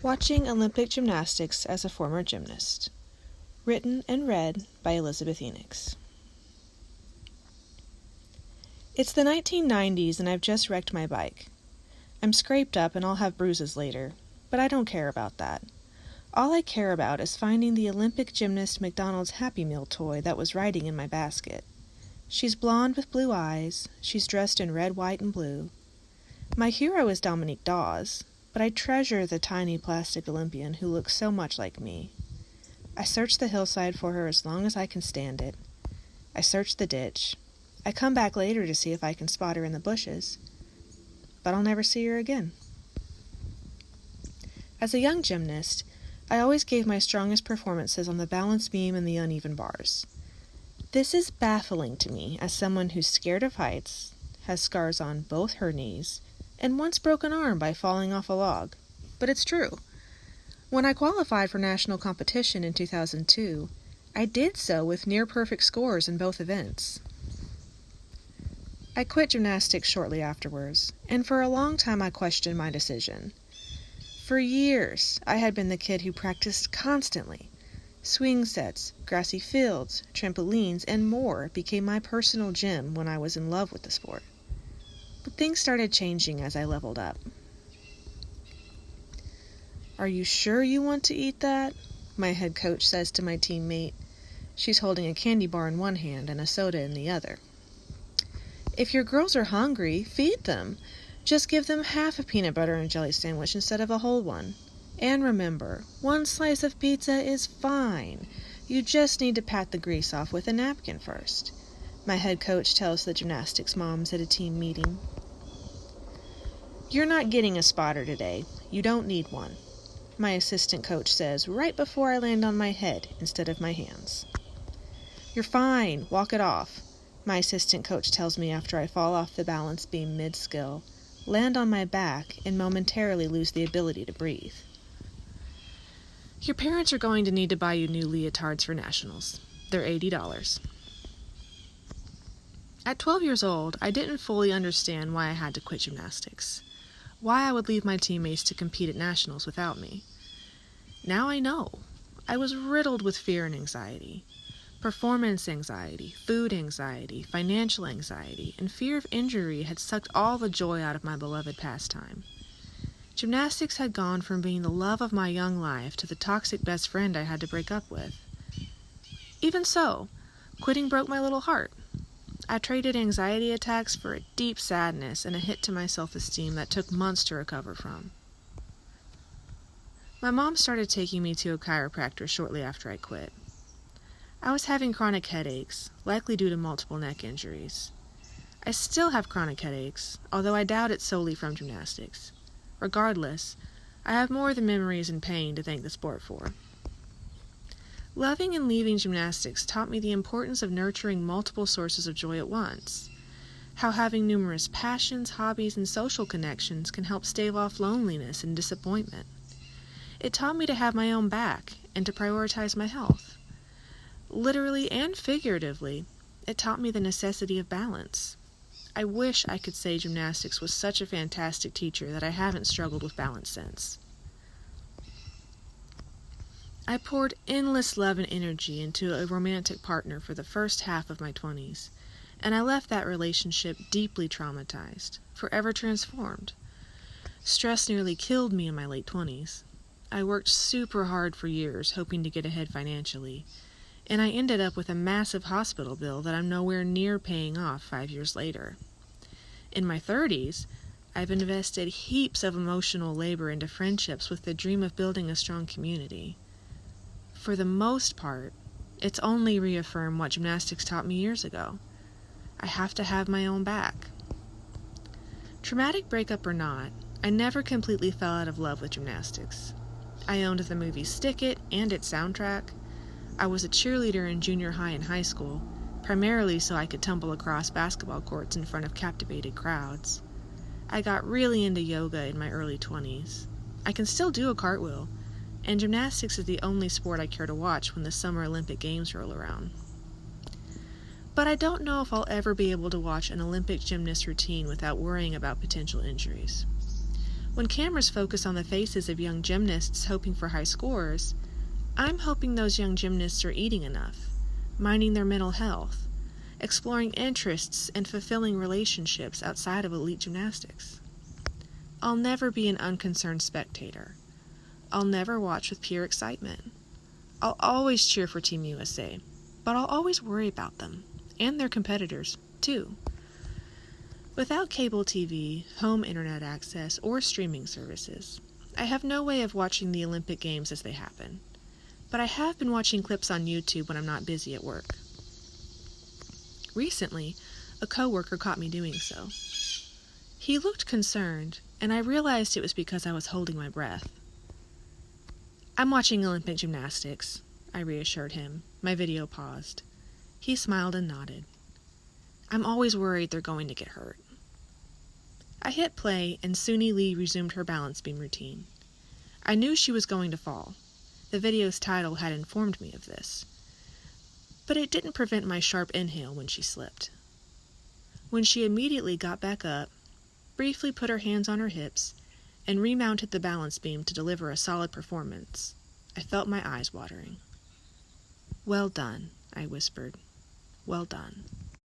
Watching Olympic Gymnastics as a Former Gymnast. Written and read by Elizabeth Enix. It's the 1990s and I've just wrecked my bike. I'm scraped up and I'll have bruises later, but I don't care about that. All I care about is finding the Olympic gymnast McDonald's Happy Meal toy that was riding in my basket. She's blonde with blue eyes. She's dressed in red, white, and blue. My hero is Dominique Dawes, but I treasure the tiny plastic Olympian who looks so much like me. I search the hillside for her as long as I can stand it. I search the ditch. I come back later to see if I can spot her in the bushes, but I'll never see her again. As a young gymnast, I always gave my strongest performances on the balance beam and the uneven bars. This is baffling to me as someone who's scared of heights, has scars on both her knees, and once broke an arm by falling off a log. But it's true. When I qualified for national competition in 2002, I did so with near-perfect scores in both events. I quit gymnastics shortly afterwards, and for a long time I questioned my decision. For years, I had been the kid who practiced constantly. Swing sets, grassy fields, trampolines, and more became my personal gym when I was in love with the sport. But things started changing as I leveled up. "Are you sure you want to eat that?" my head coach says to my teammate. She's holding a candy bar in one hand and a soda in the other. "If your girls are hungry, feed them. Just give them half a peanut butter and jelly sandwich instead of a whole one. And remember, one slice of pizza is fine. You just need to pat the grease off with a napkin first," my head coach tells the gymnastics moms at a team meeting. "You're not getting a spotter today. You don't need one," my assistant coach says right before I land on my head instead of my hands. "You're fine. Walk it off," my assistant coach tells me after I fall off the balance beam mid-skill, land on my back, and momentarily lose the ability to breathe. "Your parents are going to need to buy you new leotards for nationals. They're $80. At 12 years old, I didn't fully understand why I had to quit gymnastics, why I would leave my teammates to compete at nationals without me. Now I know. I was riddled with fear and anxiety. Performance anxiety, food anxiety, financial anxiety, and fear of injury had sucked all the joy out of my beloved pastime. Gymnastics had gone from being the love of my young life to the toxic best friend I had to break up with. Even so, quitting broke my little heart. I traded anxiety attacks for a deep sadness and a hit to my self-esteem that took months to recover from. My mom started taking me to a chiropractor shortly after I quit. I was having chronic headaches, likely due to multiple neck injuries. I still have chronic headaches, although I doubt it's solely from gymnastics. Regardless, I have more than memories and pain to thank the sport for. Loving and leaving gymnastics taught me the importance of nurturing multiple sources of joy at once, how having numerous passions, hobbies, and social connections can help stave off loneliness and disappointment. It taught me to have my own back and to prioritize my health. Literally and figuratively, it taught me the necessity of balance. I wish I could say gymnastics was such a fantastic teacher that I haven't struggled with balance since. I poured endless love and energy into a romantic partner for the first half of my 20s, and I left that relationship deeply traumatized, forever transformed. Stress nearly killed me in my late 20s. I worked super hard for years, hoping to get ahead financially, and I ended up with a massive hospital bill that I'm nowhere near paying off 5 years later. In my 30s, I've invested heaps of emotional labor into friendships with the dream of building a strong community. For the most part, it's only reaffirmed what gymnastics taught me years ago. I have to have my own back. Traumatic breakup or not, I never completely fell out of love with gymnastics. I owned the movie Stick It and its soundtrack. I was a cheerleader in junior high and high school, primarily so I could tumble across basketball courts in front of captivated crowds. I got really into yoga in my early 20s. I can still do a cartwheel, and gymnastics is the only sport I care to watch when the Summer Olympic Games roll around. But I don't know if I'll ever be able to watch an Olympic gymnast routine without worrying about potential injuries. When cameras focus on the faces of young gymnasts hoping for high scores, I'm hoping those young gymnasts are eating enough, minding their mental health, exploring interests and fulfilling relationships outside of elite gymnastics. I'll never be an unconcerned spectator. I'll never watch with pure excitement. I'll always cheer for Team USA, but I'll always worry about them, and their competitors, too. Without cable TV, home internet access, or streaming services, I have no way of watching the Olympic Games as they happen. But I have been watching clips on YouTube when I'm not busy at work. Recently, a coworker caught me doing so. He looked concerned, and I realized it was because I was holding my breath. "I'm watching Olympic gymnastics," I reassured him. My video paused. He smiled and nodded. "I'm always worried they're going to get hurt." I hit play, and Suni Lee resumed her balance beam routine. I knew she was going to fall. The video's title had informed me of this. But it didn't prevent my sharp inhale when she slipped. When she immediately got back up, briefly put her hands on her hips, and remounted the balance beam to deliver a solid performance, I felt my eyes watering. "Well done," I whispered. "Well done."